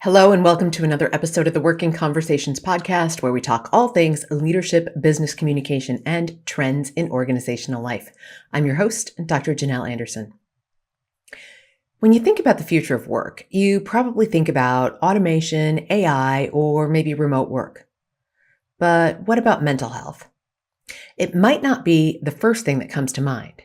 Hello, and welcome to another episode of the Working Conversations podcast, where we talk all things leadership, business communication, and trends in organizational life. I'm your host, Dr. Janel Anderson. When you think about the future of work, you probably think about automation, AI, or maybe remote work. But what about mental health? It might not be the first thing that comes to mind.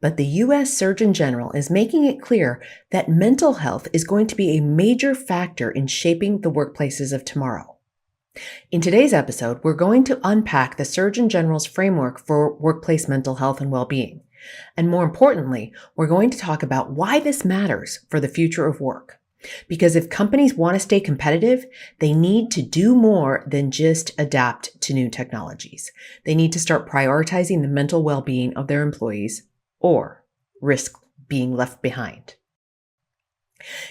But the U.S. Surgeon General is making it clear that mental health is going to be a major factor in shaping the workplaces of tomorrow. In today's episode, we're going to unpack the Surgeon General's framework for workplace mental health and well-being. And more importantly, we're going to talk about why this matters for the future of work. Because if companies want to stay competitive, they need to do more than just adapt to new technologies. They need to start prioritizing the mental well-being of their employees or risk being left behind.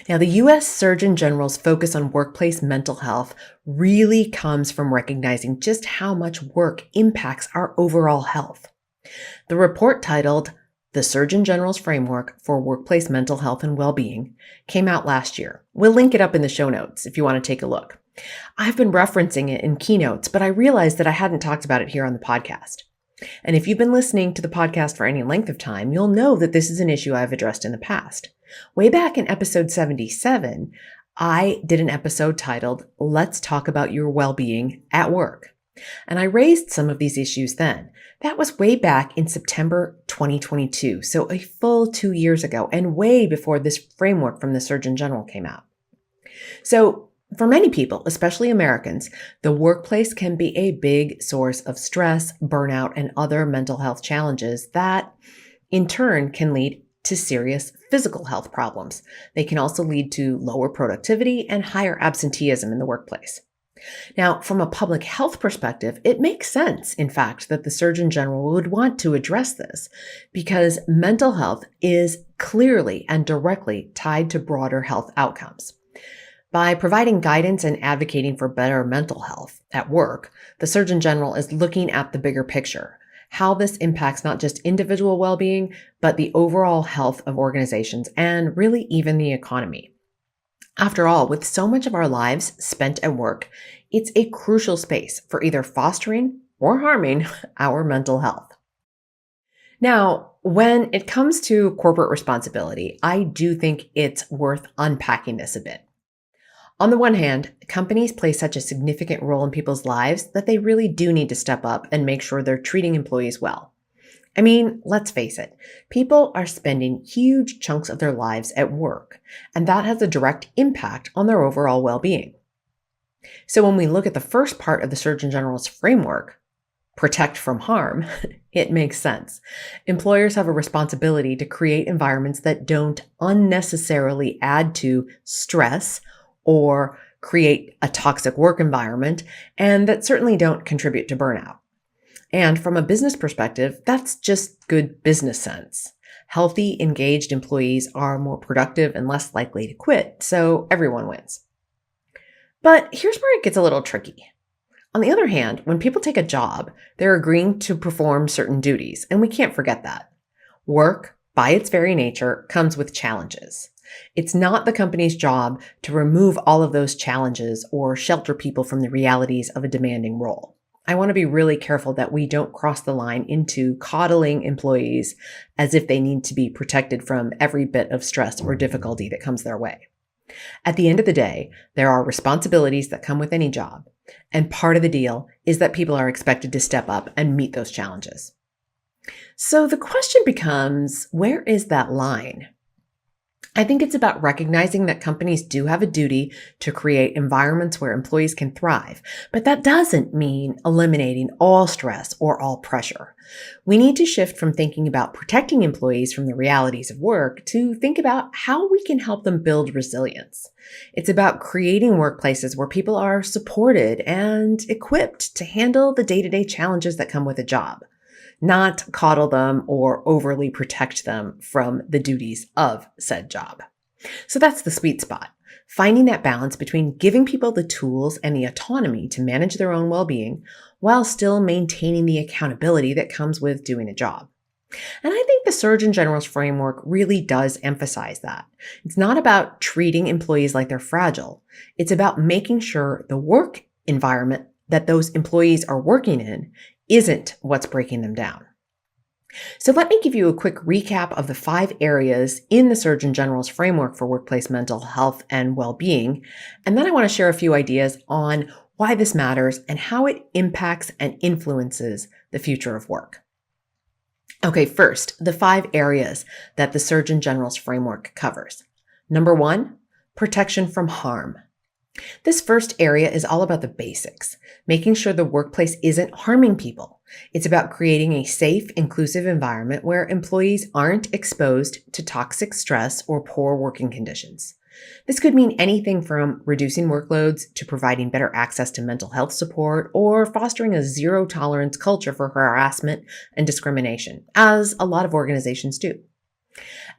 Now, the U.S. Surgeon General's focus on workplace mental health really comes from recognizing just how much work impacts our overall health. The report, titled The Surgeon General's Framework for Workplace Mental Health and Well-Being, came out last year. We'll link it up in the show notes if you want to take a look. I've been referencing it in keynotes, but I realized that I hadn't talked about it here on the podcast. And if you've been listening to the podcast for any length of time, you'll know that this is an issue I've addressed in the past. Way back in episode 77, I did an episode titled, Let's Talk About Your Well-Being at Work. And I raised some of these issues then. That was way back in September 2022, so a full 2 years ago, and way before this framework from the Surgeon General came out. So, for many people, especially Americans, the workplace can be a big source of stress, burnout, and other mental health challenges that, in turn, can lead to serious physical health problems. They can also lead to lower productivity and higher absenteeism in the workplace. Now, from a public health perspective, it makes sense, in fact, that the Surgeon General would want to address this because mental health is clearly and directly tied to broader health outcomes. By providing guidance and advocating for better mental health at work, the Surgeon General is looking at the bigger picture, how this impacts not just individual well-being, but the overall health of organizations and really even the economy. After all, with so much of our lives spent at work, it's a crucial space for either fostering or harming our mental health. Now, when it comes to corporate responsibility, I do think it's worth unpacking this a bit. On the one hand, companies play such a significant role in people's lives that they really do need to step up and make sure they're treating employees well. I mean, let's face it, people are spending huge chunks of their lives at work, and that has a direct impact on their overall well-being. So when we look at the first part of the Surgeon General's framework, protect from harm, it makes sense. Employers have a responsibility to create environments that don't unnecessarily add to stress or create a toxic work environment, and that certainly don't contribute to burnout. And from a business perspective, that's just good business sense. Healthy, engaged employees are more productive and less likely to quit, so everyone wins. But here's where it gets a little tricky. On the other hand, when people take a job, they're agreeing to perform certain duties, and we can't forget that. Work, by its very nature, comes with challenges. It's not the company's job to remove all of those challenges or shelter people from the realities of a demanding role. I want to be really careful that we don't cross the line into coddling employees as if they need to be protected from every bit of stress or difficulty that comes their way. At the end of the day, there are responsibilities that come with any job, and part of the deal is that people are expected to step up and meet those challenges. So the question becomes, where is that line? I think it's about recognizing that companies do have a duty to create environments where employees can thrive, but that doesn't mean eliminating all stress or all pressure. We need to shift from thinking about protecting employees from the realities of work to think about how we can help them build resilience. It's about creating workplaces where people are supported and equipped to handle the day-to-day challenges that come with a job, not coddle them or overly protect them from the duties of said job. So that's the sweet spot, finding that balance between giving people the tools and the autonomy to manage their own well-being while still maintaining the accountability that comes with doing a job. And I think the Surgeon General's framework really does emphasize that. It's not about treating employees like they're fragile. It's about making sure the work environment that those employees are working in isn't what's breaking them down. So let me give you a quick recap of the 5 areas in the Surgeon General's framework for workplace mental health and well-being. And then I want to share a few ideas on why this matters and how it impacts and influences the future of work. Okay, first, the 5 areas that the Surgeon General's framework covers. Number 1, protection from harm. This first area is all about the basics, making sure the workplace isn't harming people. It's about creating a safe, inclusive environment where employees aren't exposed to toxic stress or poor working conditions. This could mean anything from reducing workloads to providing better access to mental health support or fostering a zero-tolerance culture for harassment and discrimination, as a lot of organizations do.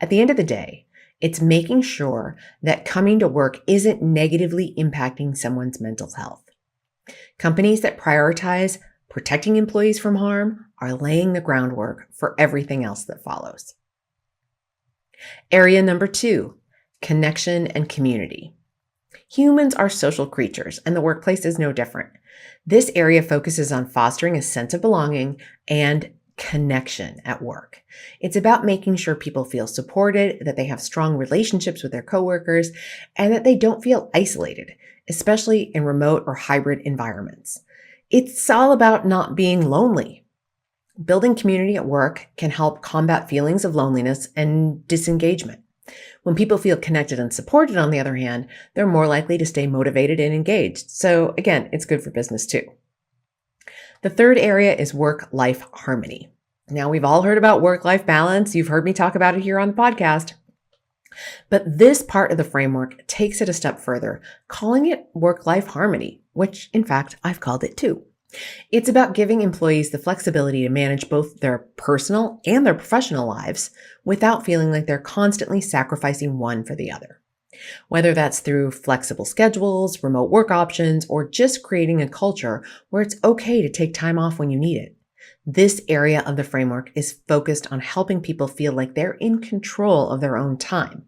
At the end of the day, it's making sure that coming to work isn't negatively impacting someone's mental health. Companies that prioritize protecting employees from harm are laying the groundwork for everything else that follows. Area number 2, connection and community. Humans are social creatures, and the workplace is no different. This area focuses on fostering a sense of belonging and connection at work. It's about making sure people feel supported, that they have strong relationships with their coworkers, and that they don't feel isolated, especially in remote or hybrid environments. It's all about not being lonely. Building community at work can help combat feelings of loneliness and disengagement. When people feel connected and supported, on the other hand, they're more likely to stay motivated and engaged. So again, it's good for business too. The third area is work-life harmony. Now, we've all heard about work-life balance. You've heard me talk about it here on the podcast. But this part of the framework takes it a step further, calling it work-life harmony, which in fact, I've called it too. It's about giving employees the flexibility to manage both their personal and their professional lives without feeling like they're constantly sacrificing one for the other. Whether that's through flexible schedules, remote work options, or just creating a culture where it's okay to take time off when you need it. This area of the framework is focused on helping people feel like they're in control of their own time.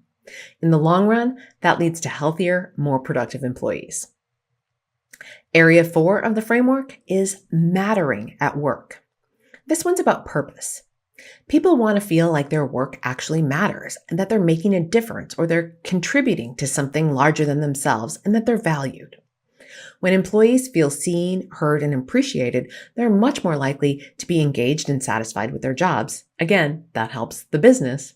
In the long run, that leads to healthier, more productive employees. Area 4 of the framework is mattering at work. This one's about purpose. People want to feel like their work actually matters and that they're making a difference or they're contributing to something larger than themselves and that they're valued. When employees feel seen, heard, and appreciated, they're much more likely to be engaged and satisfied with their jobs. Again, that helps the business.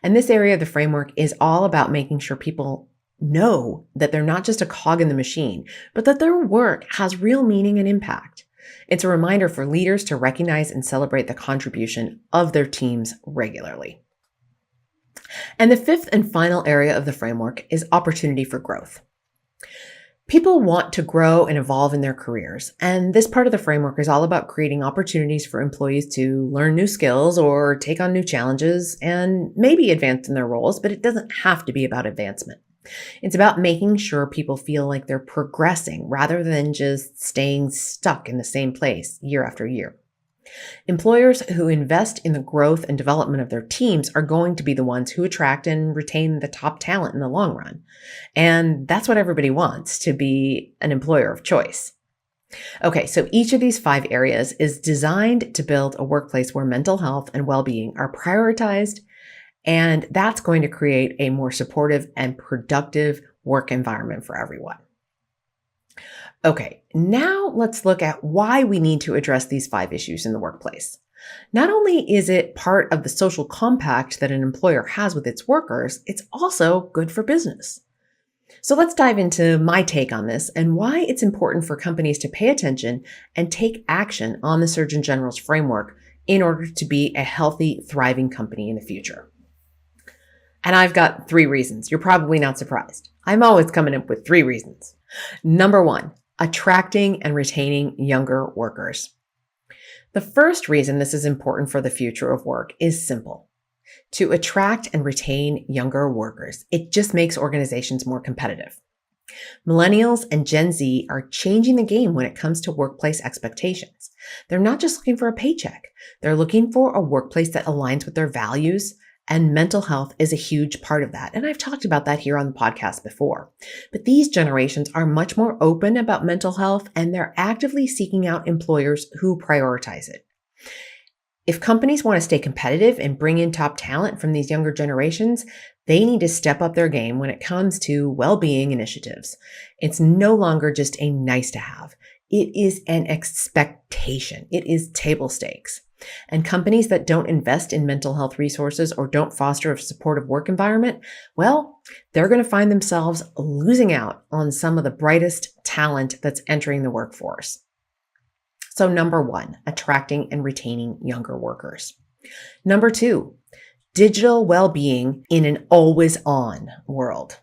And this area of the framework is all about making sure people know that they're not just a cog in the machine, but that their work has real meaning and impact. It's a reminder for leaders to recognize and celebrate the contribution of their teams regularly. And the fifth and final area of the framework is opportunity for growth. People want to grow and evolve in their careers, and this part of the framework is all about creating opportunities for employees to learn new skills or take on new challenges and maybe advance in their roles, but it doesn't have to be about advancement. It's about making sure people feel like they're progressing rather than just staying stuck in the same place year after year. Employers who invest in the growth and development of their teams are going to be the ones who attract and retain the top talent in the long run. And that's what everybody wants, to be an employer of choice. Okay, so each of these 5 areas is designed to build a workplace where mental health and well-being are prioritized, and that's going to create a more supportive and productive work environment for everyone. Okay, now let's look at why we need to address these 5 issues in the workplace. Not only is it part of the social compact that an employer has with its workers, it's also good for business. So let's dive into my take on this and why it's important for companies to pay attention and take action on the Surgeon General's framework in order to be a healthy, thriving company in the future. And I've got 3 reasons. You're probably not surprised. I'm always coming up with 3 reasons. Number 1, attracting and retaining younger workers. The first reason this is important for the future of work is simple. To attract and retain younger workers, it just makes organizations more competitive. Millennials and Gen Z are changing the game when it comes to workplace expectations. They're not just looking for a paycheck. They're looking for a workplace that aligns with their values, and mental health is a huge part of that. And I've talked about that here on the podcast before. But these generations are much more open about mental health, and they're actively seeking out employers who prioritize it. If companies want to stay competitive and bring in top talent from these younger generations, they need to step up their game when it comes to well-being initiatives. It's no longer just a nice to have. It is an expectation. It is table stakes. And companies that don't invest in mental health resources or don't foster a supportive work environment, well, they're going to find themselves losing out on some of the brightest talent that's entering the workforce. So number 1, attracting and retaining younger workers. Number 2, digital well-being in an always-on world.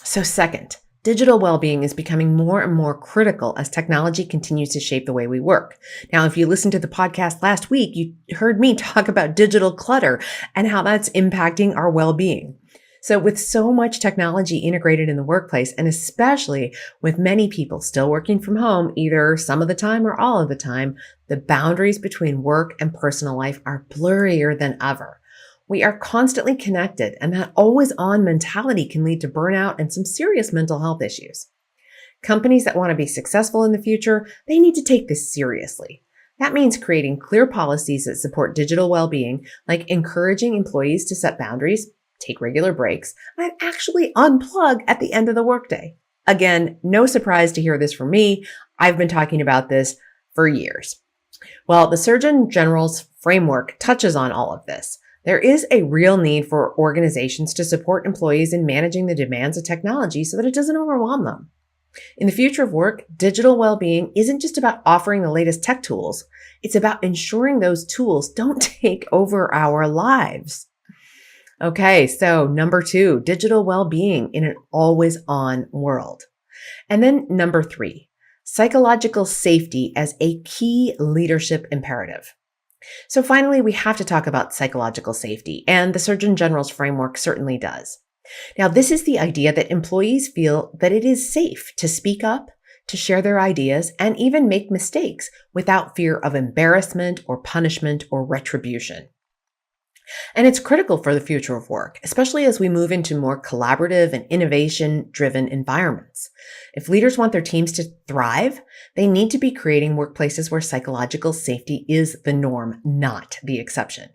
So second, digital well-being is becoming more and more critical as technology continues to shape the way we work. Now, if you listened to the podcast last week, you heard me talk about digital clutter and how that's impacting our well-being. So with so much technology integrated in the workplace, and especially with many people still working from home, either some of the time or all of the time, the boundaries between work and personal life are blurrier than ever. We are constantly connected, and that always-on mentality can lead to burnout and some serious mental health issues. Companies that want to be successful in the future, they need to take this seriously. That means creating clear policies that support digital well-being, like encouraging employees to set boundaries, take regular breaks, and actually unplug at the end of the workday. Again, no surprise to hear this from me. I've been talking about this for years. Well, the Surgeon General's framework touches on all of this. There is a real need for organizations to support employees in managing the demands of technology so that it doesn't overwhelm them. In the future of work, digital well-being isn't just about offering the latest tech tools. It's about ensuring those tools don't take over our lives. Okay, so number 2, digital well-being in an always-on world. And then number 3, psychological safety as a key leadership imperative. So finally, we have to talk about psychological safety, and the Surgeon General's framework certainly does. Now, this is the idea that employees feel that it is safe to speak up, to share their ideas, and even make mistakes without fear of embarrassment or punishment or retribution. And it's critical for the future of work, especially as we move into more collaborative and innovation-driven environments. If leaders want their teams to thrive, they need to be creating workplaces where psychological safety is the norm, not the exception.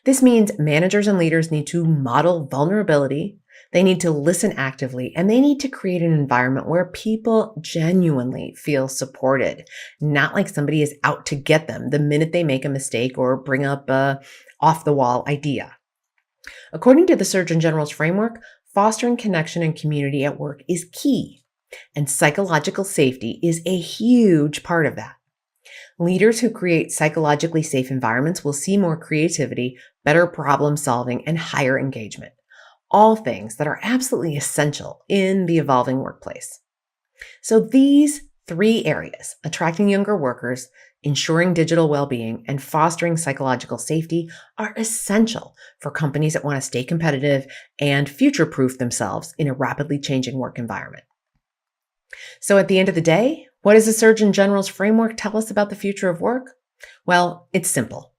This means managers and leaders need to model vulnerability, they need to listen actively, and they need to create an environment where people genuinely feel supported, not like somebody is out to get them the minute they make a mistake or bring up a off-the-wall idea. According to the Surgeon General's framework, fostering connection and community at work is key, and psychological safety is a huge part of that. Leaders who create psychologically safe environments will see more creativity, better problem solving, and higher engagement. All things that are absolutely essential in the evolving workplace. So these 3 areas, attracting younger workers, ensuring digital well-being, and fostering psychological safety, are essential for companies that want to stay competitive and future-proof themselves in a rapidly changing work environment. So at the end of the day, what does the Surgeon General's framework tell us about the future of work? Well, it's simple.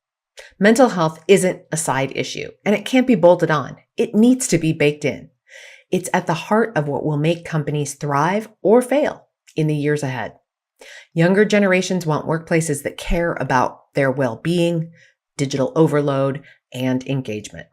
Mental health isn't a side issue, and it can't be bolted on. It needs to be baked in. It's at the heart of what will make companies thrive or fail in the years ahead. Younger generations want workplaces that care about their well-being, digital overload, and engagement.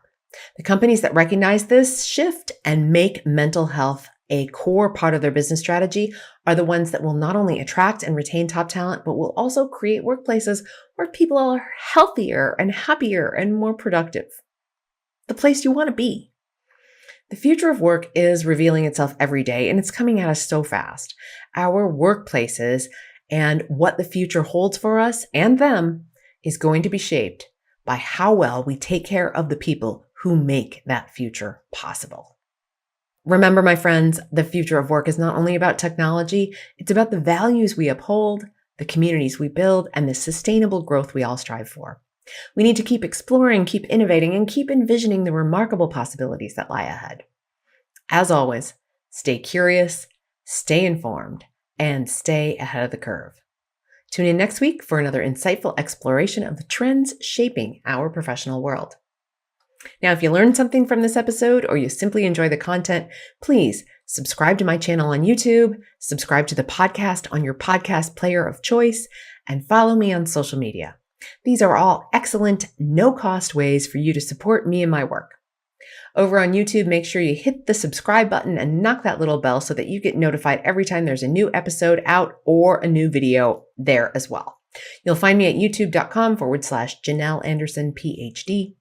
The companies that recognize this shift and make mental health a core part of their business strategy are the ones that will not only attract and retain top talent, but will also create workplaces where people are healthier and happier and more productive. The place you want to be. The future of work is revealing itself every day, and it's coming at us so fast. Our workplaces and what the future holds for us and them is going to be shaped by how well we take care of the people who make that future possible. Remember, my friends, the future of work is not only about technology, it's about the values we uphold, the communities we build, and the sustainable growth we all strive for. We need to keep exploring, keep innovating, and keep envisioning the remarkable possibilities that lie ahead. As always, stay curious, stay informed, and stay ahead of the curve. Tune in next week for another insightful exploration of the trends shaping our professional world. Now, if you learned something from this episode or you simply enjoy the content, please subscribe to my channel on YouTube, subscribe to the podcast on your podcast player of choice, and follow me on social media. These are all excellent, no-cost ways for you to support me and my work. Over on YouTube, make sure you hit the subscribe button and knock that little bell so that you get notified every time there's a new episode out or a new video there as well. You'll find me at youtube.com/Janel Anderson, PhD.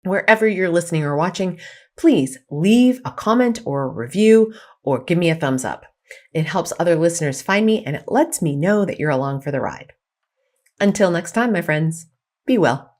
Wherever you're listening or watching, please leave a comment or a review or give me a thumbs up. It helps other listeners find me and it lets me know that you're along for the ride. Until next time, my friends, be well.